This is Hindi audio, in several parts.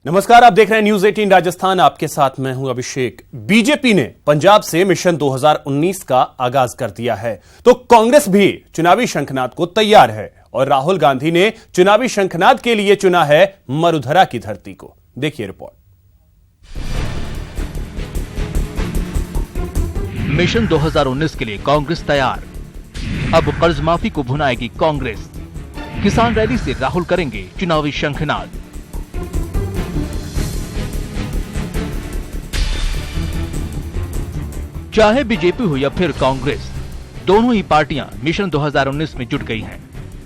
नमस्कार, आप देख रहे हैं न्यूज 18 राजस्थान। आपके साथ मैं हूं अभिषेक। बीजेपी ने पंजाब से मिशन 2019 का आगाज कर दिया है, तो कांग्रेस भी चुनावी शंखनाद को तैयार है और राहुल गांधी ने चुनावी शंखनाद के लिए चुना है मरुधरा की धरती को। देखिए रिपोर्ट। मिशन 2019 के लिए कांग्रेस तैयार। अब कर्ज माफी को भुनाएगी कांग्रेस। किसान रैली से राहुल करेंगे चुनावी शंखनाद। चाहे बीजेपी हो या फिर कांग्रेस, दोनों ही पार्टियां मिशन 2019 में जुट गई हैं।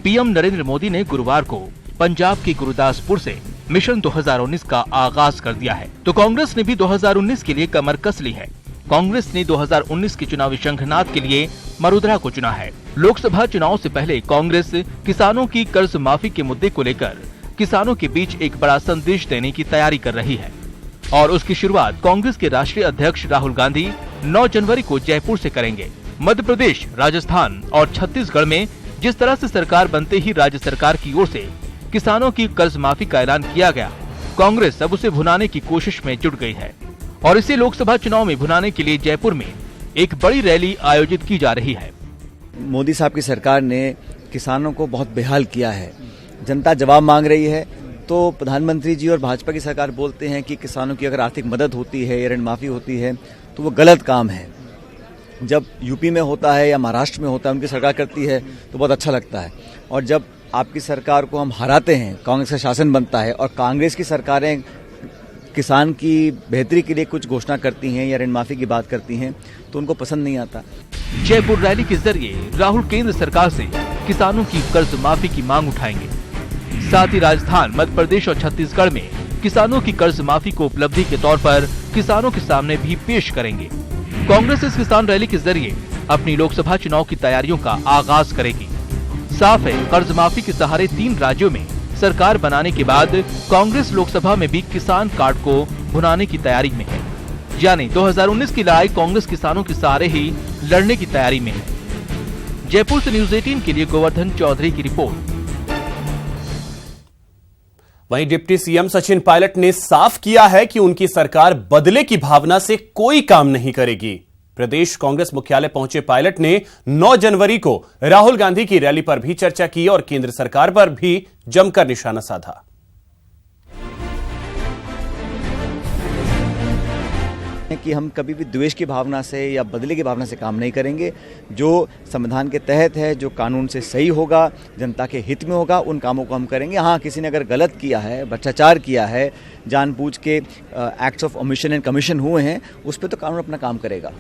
पीएम नरेंद्र मोदी ने गुरुवार को पंजाब के गुरदासपुर से मिशन 2019 का आगाज कर दिया है, तो कांग्रेस ने भी 2019 के लिए कमर कस ली है। कांग्रेस ने 2019 के चुनावी शंखनाद के लिए मरुधरा को चुना है। लोकसभा चुनाव से पहले कांग्रेस किसानों की कर्ज माफी के मुद्दे को लेकर किसानों के बीच एक बड़ा संदेश देने की तैयारी कर रही है और उसकी शुरुआत कांग्रेस के राष्ट्रीय अध्यक्ष राहुल गांधी 9 जनवरी को जयपुर से करेंगे। मध्य प्रदेश, राजस्थान और छत्तीसगढ़ में जिस तरह से सरकार बनते ही राज्य सरकार की ओर से किसानों की कर्ज माफी का ऐलान किया गया, कांग्रेस अब उसे भुनाने की कोशिश में जुट गई है और इसे लोकसभा चुनाव में भुनाने के लिए जयपुर में एक बड़ी रैली आयोजित की जा रही है। मोदी साहब की सरकार ने किसानों को बहुत बेहाल किया है। जनता जवाब मांग रही है, तो प्रधानमंत्री जी और भाजपा की सरकार बोलते हैं कि किसानों की अगर आर्थिक मदद होती है या ऋण माफी होती है तो वो गलत काम है। जब यूपी में होता है या महाराष्ट्र में होता है, उनकी सरकार करती है तो बहुत अच्छा लगता है, और जब आपकी सरकार को हम हराते हैं, कांग्रेस का शासन बनता है और कांग्रेस की सरकारें किसान की बेहतरी के लिए कुछ घोषणा करती हैं या ऋण माफी की बात करती हैं, तो उनको पसंद नहीं आता। जयपुर रैली के जरिए राहुल केंद्र सरकार से किसानों की कर्ज माफी की मांग उठाएंगे। साथ ही राजस्थान, मध्य प्रदेश और छत्तीसगढ़ में किसानों की कर्ज माफी को उपलब्धि के तौर पर किसानों के सामने भी पेश करेंगे। कांग्रेस इस किसान रैली के जरिए अपनी लोकसभा चुनाव की तैयारियों का आगाज करेगी। साफ है, कर्ज माफी के सहारे 3 राज्यों में सरकार बनाने के बाद कांग्रेस लोकसभा में भी किसान कार्ड को भुनाने की तैयारी में है। यानी 2019 की लड़ाई कांग्रेस किसानों के सहारे ही लड़ने की तैयारी में है। जयपुर से न्यूज 18 के लिए गोवर्धन चौधरी की रिपोर्ट। वहीं डिप्टी सीएम सचिन पायलट ने साफ किया है कि उनकी सरकार बदले की भावना से कोई काम नहीं करेगी। प्रदेश कांग्रेस मुख्यालय पहुंचे पायलट ने 9 जनवरी को राहुल गांधी की रैली पर भी चर्चा की और केंद्र सरकार पर भी जमकर निशाना साधा। कि हम कभी भी द्वेष की भावना से या बदले की भावना से काम नहीं करेंगे। जो संविधान के तहत है, जो कानून से सही होगा, जनता के हित में होगा, उन कामों को हम करेंगे। हाँ, किसी ने अगर गलत किया है, भ्रष्टाचार किया है, जानबूझ के acts of omission and commission हुए हैं, उस पर तो कानून अपना काम करेगा।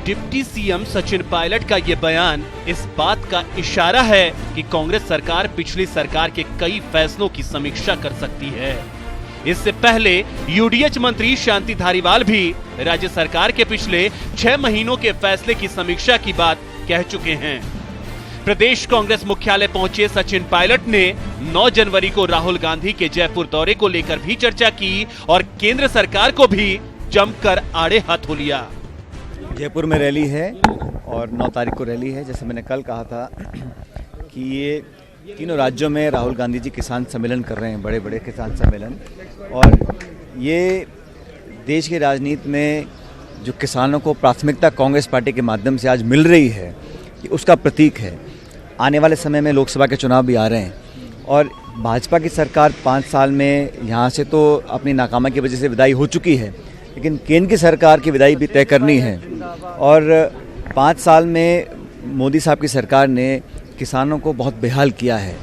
डिप्टी सीएम सचिन पायलट का ये बयान इस बात का इशारा है कि कांग्रेस सरकार पिछली सरकार के कई फैसलों की समीक्षा कर सकती है। इससे पहले यूडीएच मंत्री शांति धारीवाल भी राज्य सरकार के पिछले 6 महीनों के फैसले की समीक्षा की बात कह चुके हैं। प्रदेश कांग्रेस मुख्यालय पहुंचे सचिन पायलट ने 9 जनवरी को राहुल गांधी के जयपुर दौरे को लेकर भी चर्चा की और केंद्र सरकार को भी जमकर आड़े हाथों लिया। जयपुर में रैली है और 9 तारीख को रैली है। जैसे मैंने कल कहा था कि ये तीनों राज्यों में राहुल गांधी जी किसान सम्मेलन कर रहे हैं, बड़े बड़े किसान सम्मेलन, और ये देश की राजनीति में जो किसानों को प्राथमिकता कांग्रेस पार्टी के माध्यम से आज मिल रही है, ये उसका प्रतीक है। आने वाले समय में लोकसभा के चुनाव भी आ रहे हैं और भाजपा की सरकार 5 साल में यहाँ से तो अपनी नाकामी की वजह से विदाई हो चुकी है, लेकिन केंद्र की सरकार की विदाई भी तय करनी है और 5 साल में मोदी साहब की सरकार ने किसानों को बहुत बेहाल किया है।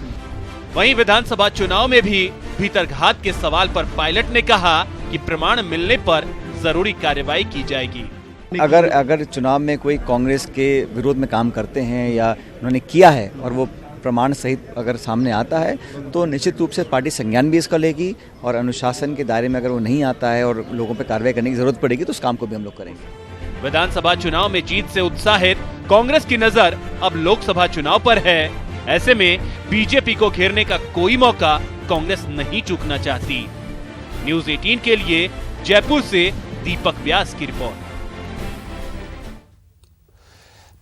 वहीं विधानसभा चुनाव में भी भीतरघात के सवाल पर पायलट ने कहा कि प्रमाण मिलने पर जरूरी कार्रवाई की जाएगी। अगर चुनाव में कोई कांग्रेस के विरोध में काम करते हैं या उन्होंने किया है और वो प्रमाण सहित अगर सामने आता है तो निश्चित रूप से पार्टी संज्ञान भी इसका लेगी और अनुशासन के दायरे में अगर वो नहीं आता है और लोगों पर कार्रवाई करने की जरूरत पड़ेगी तो उस काम को भी हम लोग करेंगे। विधानसभा चुनाव में जीत से उत्साहित कांग्रेस की नजर अब लोकसभा चुनाव पर है। ऐसे में बीजेपी को घेरने का कोई मौका कांग्रेस नहीं चूकना चाहती। न्यूज 18 के लिए जयपुर से दीपक व्यास की रिपोर्ट।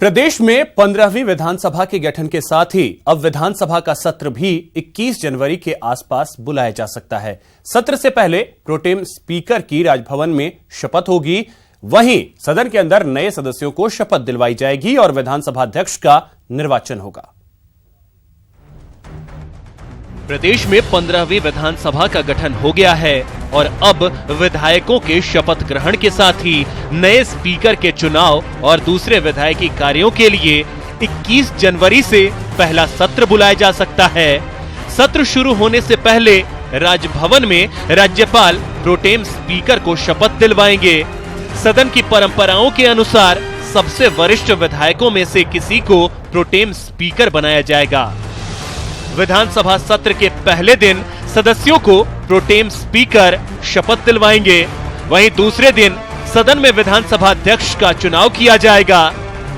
प्रदेश में 15वीं विधानसभा के गठन के साथ ही अब विधानसभा का सत्र भी 21 जनवरी के आसपास बुलाया जा सकता है। सत्र से पहले प्रोटेम स्पीकर की राजभवन में शपथ होगी, वहीं सदन के अंदर नए सदस्यों को शपथ दिलवाई जाएगी और विधानसभा अध्यक्ष का निर्वाचन होगा। प्रदेश में 15वीं विधानसभा का गठन हो गया है और अब विधायकों के शपथ ग्रहण के साथ ही नए स्पीकर के चुनाव और दूसरे विधायकी कार्यों के लिए 21 जनवरी से पहला सत्र बुलाया जा सकता है। सत्र शुरू होने से पहले राजभवन में राज्यपाल प्रोटेम स्पीकर को शपथ दिलवाएंगे। सदन की परंपराओं के अनुसार सबसे वरिष्ठ विधायकों में से किसी को प्रोटेम स्पीकर बनाया जाएगा। विधानसभा सत्र के पहले दिन सदस्यों को प्रोटेम स्पीकर शपथ दिलवाएंगे, वहीं दूसरे दिन सदन में विधानसभा अध्यक्ष का चुनाव किया जाएगा,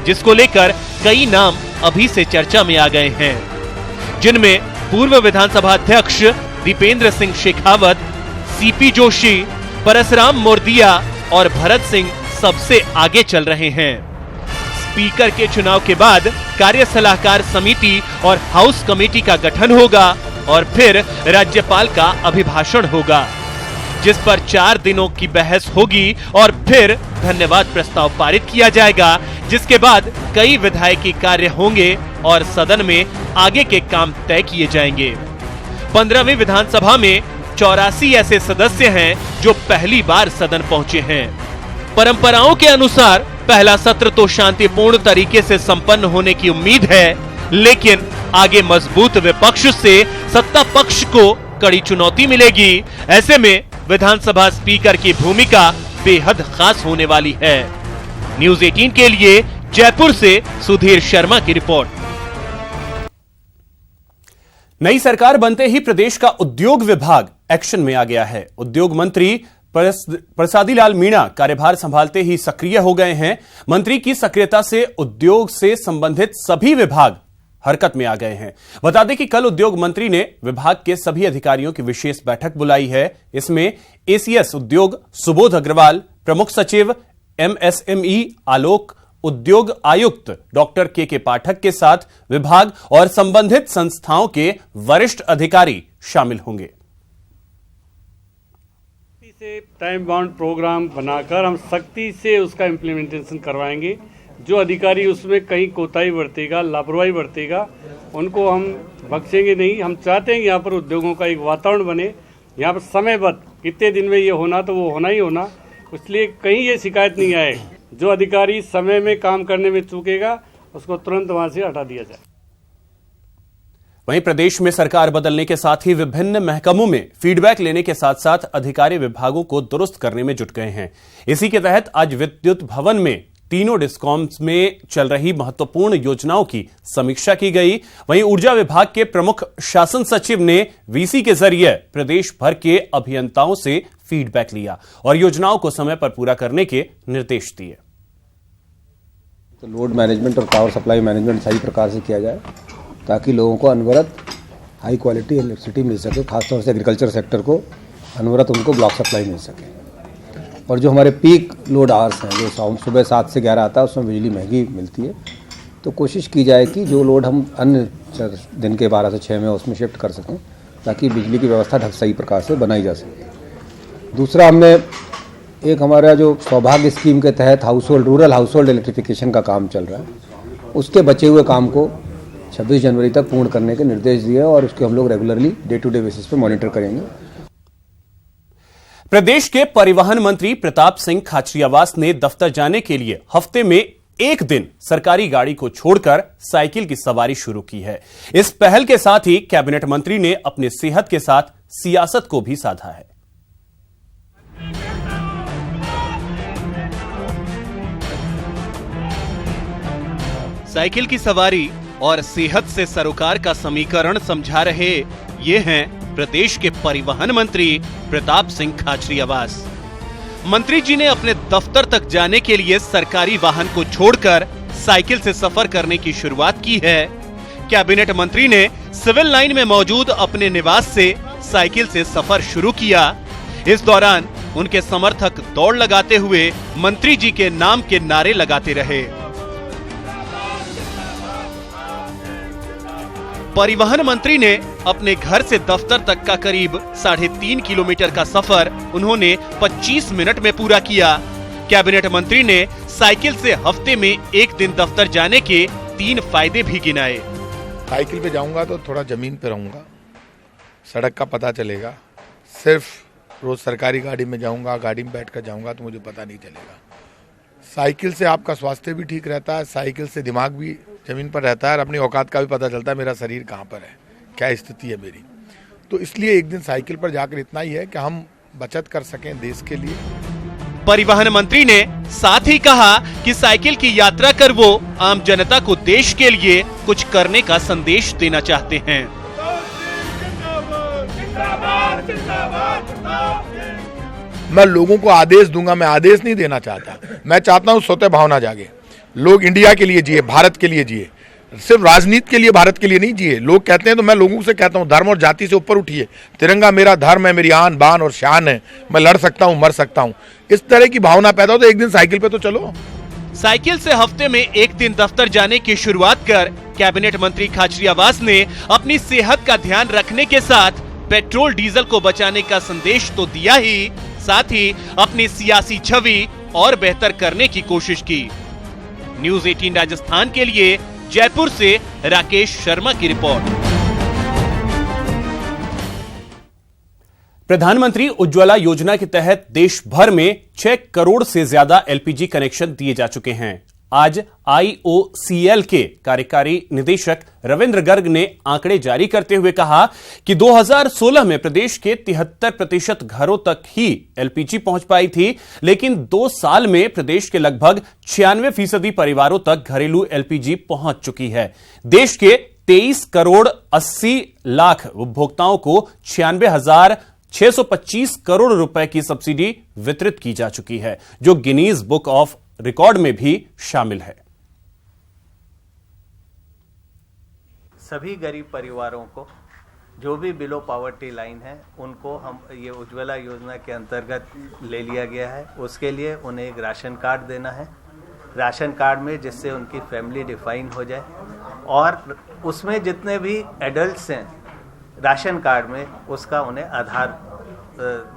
जिसको लेकर कई नाम अभी से चर्चा में आ गए हैं, जिनमें पूर्व विधानसभा अध्यक्ष दीपेंद्र सिंह शेखावत, सीपी जोशी, परसराम मोरदिया और भरत सिंह सबसे आगे चल रहे हैं। स्पीकर के चुनाव के बाद कार्य सलाहकार समिति और हाउस कमेटी का गठन होगा और फिर राज्यपाल का अभिभाषण होगा, जिस पर 4 दिनों की बहस होगी और फिर धन्यवाद प्रस्ताव पारित किया जाएगा, जिसके बाद कई विधायकी कार्य होंगे और सदन में आगे के काम तय किए जाएंगे। 15वीं विधानसभा में 84 ऐसे सदस्य हैं जो पहली बार सदन पहुंचे हैं। परंपराओं के अनुसार पहला सत्र तो शांतिपूर्ण तरीके से संपन्न होने की उम्मीद है, लेकिन आगे मजबूत विपक्ष से सत्ता पक्ष को कड़ी चुनौती मिलेगी। ऐसे में विधानसभा स्पीकर की भूमिका बेहद खास होने वाली है। न्यूज़ 18 के लिए जयपुर से सुधीर शर्मा की रिपोर्ट। नई सरकार बनते ही प्रदेश का उद्योग विभाग एक्शन में आ गया है। उद्योग मंत्री प्रसादी लाल मीणा कार्यभार संभालते ही सक्रिय हो गए हैं। मंत्री की सक्रियता से उद्योग से संबंधित सभी विभाग हरकत में आ गए हैं। बता दें कि कल उद्योग मंत्री ने विभाग के सभी अधिकारियों की विशेष बैठक बुलाई है। इसमें एसीएस उद्योग सुबोध अग्रवाल, प्रमुख सचिव एमएसएमई आलोक, उद्योग आयुक्त डॉक्टर के पाठक के साथ विभाग और संबंधित संस्थाओं के वरिष्ठ अधिकारी शामिल होंगे। टाइम बाउंड प्रोग्राम बनाकर हम सख्ती से उसका इम्प्लीमेंटेशन करवाएंगे। जो अधिकारी उसमें कहीं कोताही बरतेगा, लापरवाही बरतेगा, उनको हम बख्शेंगे नहीं। हम चाहते हैं यहाँ पर उद्योगों का एक वातावरण बने, यहाँ पर समयबद्ध कितने दिन में ये होना तो वो होना ही होना, इसलिए कहीं ये शिकायत नहीं आए। जो अधिकारी समय में काम करने में चूकेगा उसको तुरंत वहाँ से हटा दिया जाए। वहीं प्रदेश में सरकार बदलने के साथ ही विभिन्न महकमों में फीडबैक लेने के साथ साथ अधिकारी विभागों को दुरुस्त करने में जुट गए हैं। इसी के तहत आज विद्युत भवन में तीनों डिस्कॉम्स में चल रही महत्वपूर्ण योजनाओं की समीक्षा की गई। वहीं ऊर्जा विभाग के प्रमुख शासन सचिव ने वीसी के जरिए प्रदेश भर के अभियंताओं से फीडबैक लिया और योजनाओं को समय पर पूरा करने के निर्देश दिए। तो लोड मैनेजमेंट और पावर सप्लाई मैनेजमेंट सही प्रकार से किया जाए ताकि लोगों को अनवरत हाई क्वालिटी इलेक्ट्रिसिटी मिल सके, खासतौर से एग्रीकल्चर सेक्टर को अनवरत उनको ब्लॉक सप्लाई मिल सके। और जो हमारे पीक लोड आवर्स हैं, जो सुबह 7 से 11 आता है, उसमें बिजली महंगी मिलती है, तो कोशिश की जाए कि जो लोड हम अन्य दिन के 12 से 6 में उसमें शिफ्ट कर सकें ताकि बिजली की व्यवस्था सही प्रकार से बनाई जा सके। दूसरा, हमने एक हमारा जो सौभाग्य स्कीम के तहत रूरल हाउसहोल्ड इलेक्ट्रिफिकेशन का काम चल रहा है, उसके बचे हुए काम को 26 जनवरी तक पूर्ण करने के निर्देश दिए और उसके हम लोग regularly day to day basis पे मॉनिटर करेंगे। प्रदेश के परिवहन मंत्री प्रताप सिंह खाचरियावास ने दफ्तर जाने के लिए हफ्ते में एक दिन सरकारी गाड़ी को छोड़कर साइकिल की सवारी शुरू की है। इस पहल के साथ ही कैबिनेट मंत्री ने अपने सेहत के साथ सियासत को भी साधा है। साइकिल की सवारी और सेहत से सरोकार का समीकरण समझा रहे ये हैं प्रदेश के परिवहन मंत्री प्रताप सिंह खाचरियावास। मंत्री जी ने अपने दफ्तर तक जाने के लिए सरकारी वाहन को छोड़कर साइकिल से सफर करने की शुरुआत की है। कैबिनेट मंत्री ने सिविल लाइन में मौजूद अपने निवास से साइकिल से सफर शुरू किया। इस दौरान उनके समर्थक दौड़ लगाते हुए मंत्री जी के नाम के नारे लगाते रहे। परिवहन मंत्री ने अपने घर से दफ्तर तक का करीब 3.5 किलोमीटर का सफर उन्होंने 25 मिनट में पूरा किया। कैबिनेट मंत्री ने साइकिल से हफ्ते में एक दिन दफ्तर जाने के 3 फायदे भी गिनाए। साइकिल पे जाऊंगा तो थोड़ा जमीन पे रहूंगा, सड़क का पता चलेगा। सिर्फ रोज सरकारी गाड़ी में जाऊंगा, गाड़ी में बैठकर जाऊंगा तो मुझे पता नहीं चलेगा। साइकिल से आपका स्वास्थ्य भी ठीक रहता है, साइकिल से दिमाग भी जमीन पर रहता है और अपनी औकात का भी पता चलता है, मेरा शरीर कहाँ पर है, क्या स्थिति है मेरी। तो इसलिए एक दिन साइकिल पर जाकर इतना ही है कि हम बचत कर सकें देश के लिए। परिवहन मंत्री ने साथ ही कहा कि साइकिल की यात्रा कर वो आम जनता को देश के लिए कुछ करने का संदेश देना चाहते हैं। मैं लोगों को आदेश दूंगा, मैं आदेश नहीं देना चाहता। मैं चाहता हूं स्वतः भावना जागे, लोग इंडिया के लिए जिए, भारत के लिए जिए, सिर्फ राजनीति के लिए, भारत के लिए नहीं जिए। लोग कहते हैं तो मैं लोगों से कहता हूं धर्म और जाति से ऊपर उठिए। तिरंगा मेरा धर्म है, मेरी आन बान और शान है। मैं लड़ सकता हूं, मर सकता हूं। इस तरह की भावना पैदा हो तो एक दिन साइकिल पे तो चलो। साइकिल से हफ्ते में एक दिन दफ्तर जाने की शुरुआत कर कैबिनेट मंत्री खाचरियावास ने अपनी सेहत का ध्यान रखने के साथ पेट्रोल डीजल को बचाने का संदेश तो दिया ही, साथ ही अपनी सियासी छवि और बेहतर करने की कोशिश की। न्यूज़ 18 राजस्थान के लिए जयपुर से राकेश शर्मा की रिपोर्ट। प्रधानमंत्री उज्ज्वला योजना के तहत देश भर में 6 करोड़ से ज्यादा एलपीजी कनेक्शन दिए जा चुके हैं। आज आईओसीएल के कार्यकारी निदेशक रविंद्र गर्ग ने आंकड़े जारी करते हुए कहा कि 2016 में प्रदेश के 73% घरों तक ही एलपीजी पहुंच पाई थी, लेकिन 2 साल में प्रदेश के लगभग 96% परिवारों तक घरेलू एलपीजी पहुंच चुकी है। देश के 23 करोड़ 80 लाख उपभोक्ताओं को 96,625 करोड़ रुपए की सब्सिडी वितरित की जा चुकी है, जो गिनीज बुक ऑफ रिकॉर्ड में भी शामिल है। सभी गरीब परिवारों को जो भी बिलो पॉवर्टी लाइन है उनको हम ये उज्ज्वला योजना के अंतर्गत ले लिया गया है। उसके लिए उन्हें एक राशन कार्ड देना है, राशन कार्ड में जिससे उनकी फैमिली डिफाइन हो जाए, और उसमें जितने भी एडल्ट्स हैं राशन कार्ड में उसका उन्हें आधार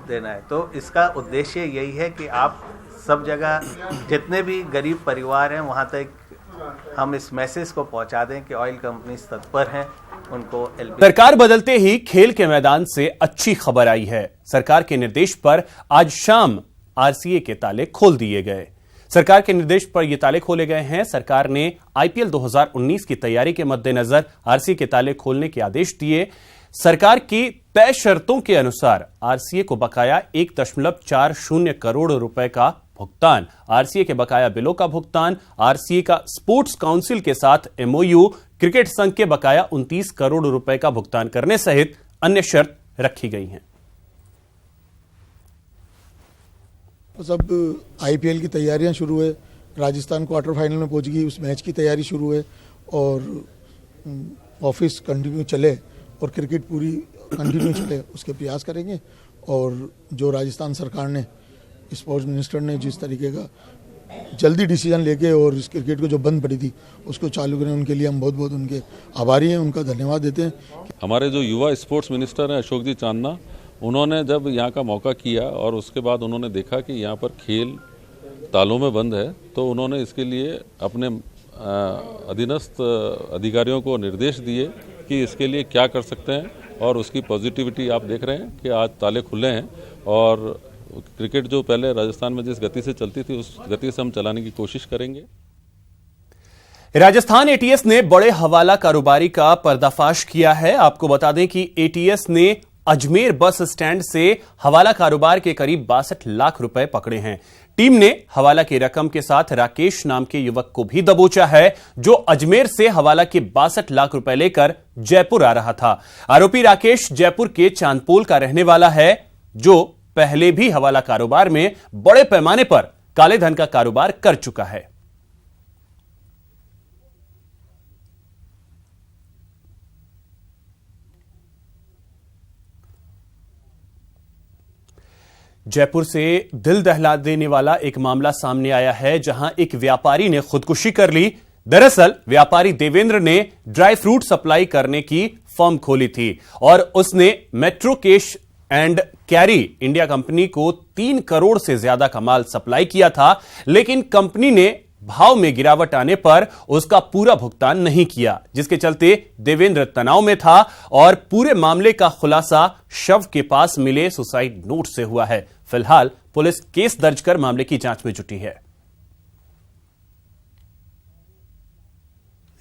देना है। तो इसका उद्देश्य यही है कि आप सब जगह जितने भी गरीब परिवार हैं वहाँ तक हम इस मैसेज को पहुँचा दें कि ऑयल कंपनीज तत्पर हैं उनको एलपीजी। सरकार बदलते ही खेल के मैदान से अच्छी खबर आई है। सरकार के निर्देश पर आज शाम आरसीए के ताले खोल दिए गए। सरकार के निर्देश पर यह ताले खोले गए हैं। सरकार ने आईपीएल 2019 की तैयारी के मद्देनजर आरसीए के ताले खोलने के आदेश दिए। सरकार की तय शर्तों के अनुसार आरसीए को बकाया 1.40 करोड़ रुपए का भुगतान, आरसीए के बकाया बिलों का भुगतान, आरसीए का स्पोर्ट्स काउंसिल के साथ एमओयू, क्रिकेट संघ के बकाया 29 करोड़ रुपए का भुगतान करने सहित अन्य शर्त रखी गई हैं। अब आईपीएल की तैयारियां शुरू है, राजस्थान क्वार्टर फाइनल में पहुंच गई, उस मैच की तैयारी शुरू है और ऑफिस कंटिन्यू चले और क्रिकेट पूरी कंटिन्यू चले उसके प्रयास करेंगे। और जो राजस्थान सरकार ने, स्पोर्ट्स मिनिस्टर ने जिस तरीके का जल्दी डिसीजन लेके और इस क्रिकेट को जो बंद पड़ी थी उसको चालू करें, उनके लिए हम बहुत बहुत उनके आभारी हैं, उनका धन्यवाद देते हैं। हमारे जो युवा स्पोर्ट्स मिनिस्टर हैं अशोक जी चांदना, उन्होंने जब यहाँ का मौका किया और उसके बाद उन्होंने देखा कि यहाँ पर खेल तालों में बंद है, तो उन्होंने इसके लिए अपने अधीनस्थ अधिकारियों को निर्देश दिए कि इसके लिए क्या कर सकते हैं, और उसकी पॉजिटिविटी आप देख रहे हैं कि आज ताले खुले हैं और क्रिकेट जो पहले राजस्थान में जिस गति से चलती थी उस गति से हम चलाने की कोशिश करेंगे। राजस्थान एटीएस ने बड़े हवाला कारोबारी का पर्दाफाश किया है। आपको बता दें कि एटीएस ने अजमेर बस स्टैंड से हवाला कारोबार के करीब 62 लाख रुपए पकड़े हैं। टीम ने हवाला की रकम के साथ राकेश नाम के युवक को भी दबोचा है, जो अजमेर से हवाला के 62 लाख रुपए लेकर जयपुर आ रहा था। आरोपी राकेश जयपुर के चांदपोल का रहने वाला है, जो पहले भी हवाला कारोबार में बड़े पैमाने पर काले धन का कारोबार कर चुका है। जयपुर से दिल दहला देने वाला एक मामला सामने आया है, जहां एक व्यापारी ने खुदकुशी कर ली। दरअसल व्यापारी देवेंद्र ने ड्राई फ्रूट सप्लाई करने की फर्म खोली थी और उसने metro cash and carry India company को 3 करोड़ से ज्यादा का माल सप्लाई किया था, लेकिन कंपनी ने भाव में गिरावट आने पर उसका पूरा भुगतान नहीं किया, जिसके चलते देवेंद्र तनाव में था और पूरे मामले का खुलासा शव के पास मिले सुसाइड नोट से हुआ है। फिलहाल पुलिस केस दर्ज कर मामले की जांच में जुटी है।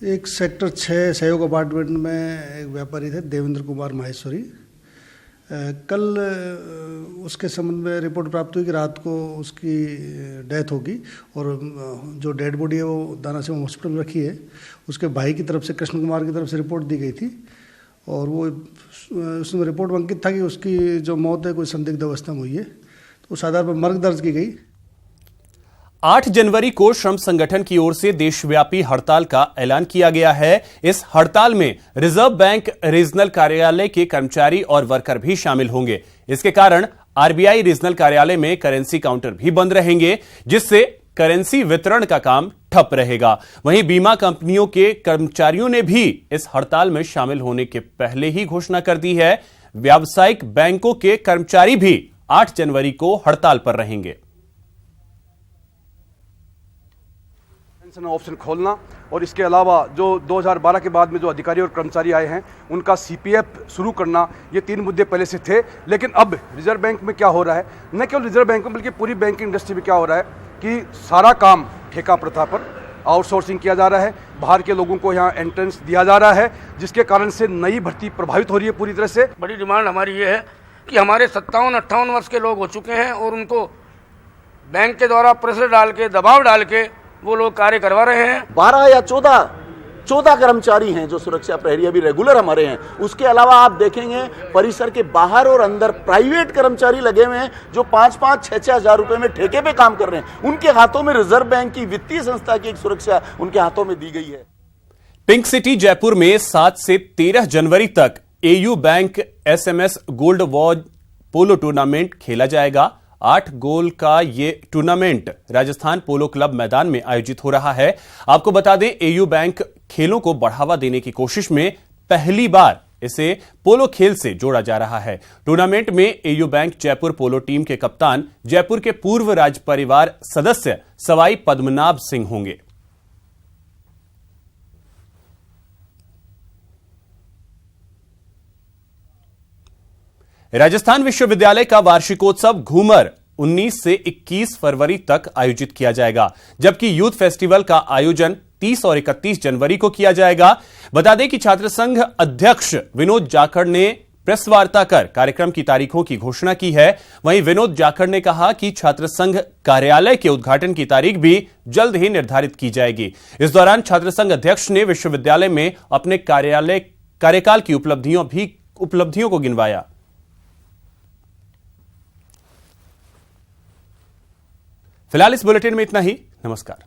एक सेक्टर 6 सहयोग अपार्टमेंट में एक व्यापारी थे देवेंद्र कुमार माहेश्वरी। कल उसके संबंध में रिपोर्ट प्राप्त हुई कि रात को उसकी डेथ होगी और जो डेड बॉडी है वो दाना सिंह हॉस्पिटल में रखी है। उसके भाई की तरफ से, कृष्ण कुमार की तरफ से रिपोर्ट दी गई थी और वो उसमें रिपोर्ट में अंकित था कि उसकी जो मौत है कोई संदिग्ध अवस्था में हुई है, तो उस आधार पर मर्ग दर्ज की गई। 8 जनवरी को श्रम संगठन की ओर से देशव्यापी हड़ताल का ऐलान किया गया है। इस हड़ताल में रिजर्व बैंक रीजनल कार्यालय के कर्मचारी और वर्कर भी शामिल होंगे। इसके कारण आरबीआई रीजनल कार्यालय में करेंसी काउंटर भी बंद रहेंगे, जिससे करेंसी वितरण का काम ठप रहेगा। वहीं बीमा कंपनियों के कर्मचारियों ने भी इस हड़ताल में शामिल होने के पहले ही घोषणा कर दी है। व्यावसायिक बैंकों के कर्मचारी भी 8 जनवरी को हड़ताल पर रहेंगे। ऑप्शन खोलना और इसके अलावा जो 2012 के बाद में जो अधिकारी और कर्मचारी आए हैं उनका सीपीएफ शुरू करना, ये 3 मुद्दे पहले से थे। लेकिन अब रिजर्व बैंक में क्या हो रहा है, न केवल रिजर्व बैंक में बल्कि पूरी बैंकिंग इंडस्ट्री में क्या हो रहा है कि सारा काम ठेका प्रथा पर आउटसोर्सिंग किया जा रहा है। बाहर के लोगों को यहाँ एंट्रेंस दिया जा रहा है, जिसके कारण से नई भर्ती प्रभावित हो रही है पूरी तरह से। बड़ी डिमांड हमारी ये है कि हमारे 57-58 वर्ष के लोग हो चुके हैं और उनको बैंक के द्वारा प्रेशर डाल के, दबाव डाल के वो लोग कार्य करवा रहे हैं। 12 या 14 कर्मचारी हैं जो सुरक्षा प्रहरी अभी रेगुलर हमारे हैं। उसके अलावा आप देखेंगे परिसर के बाहर और अंदर प्राइवेट कर्मचारी लगे हुए हैं जो 5-5, 6-6 हजार रुपए में ठेके पे काम कर रहे हैं। उनके हाथों में रिजर्व बैंक की वित्तीय संस्था की एक सुरक्षा उनके हाथों में दी गई है। पिंक सिटी जयपुर में 7 से 13 जनवरी तक AU bank SMS gold watch polo tournament खेला जाएगा। 8 गोल का ये टूर्नामेंट राजस्थान पोलो क्लब मैदान में आयोजित हो रहा है। आपको बता दें, एयू बैंक खेलों को बढ़ावा देने की कोशिश में पहली बार इसे पोलो खेल से जोड़ा जा रहा है। टूर्नामेंट में AU bank Jaipur polo team के कप्तान जयपुर के पूर्व राज परिवार सदस्य सवाई पद्मनाभ सिंह होंगे। राजस्थान विश्वविद्यालय का वार्षिकोत्सव घूमर 19 से 21 फरवरी तक आयोजित किया जाएगा, जबकि यूथ फेस्टिवल का आयोजन 30 और 31 जनवरी को किया जाएगा। बता दें कि छात्र संघ अध्यक्ष विनोद जाखड़ ने प्रेस वार्ता कर कार्यक्रम की तारीखों की घोषणा की है। वहीं विनोद जाखड़ ने कहा कि छात्र संघ कार्यालय के उद्घाटन की तारीख भी जल्द ही निर्धारित की जाएगी। इस दौरान छात्र संघ अध्यक्ष ने विश्वविद्यालय में अपने कार्यकाल की उपलब्धियों को गिनवाया। फिलहाल इस बुलेटिन में इतना ही। नमस्कार।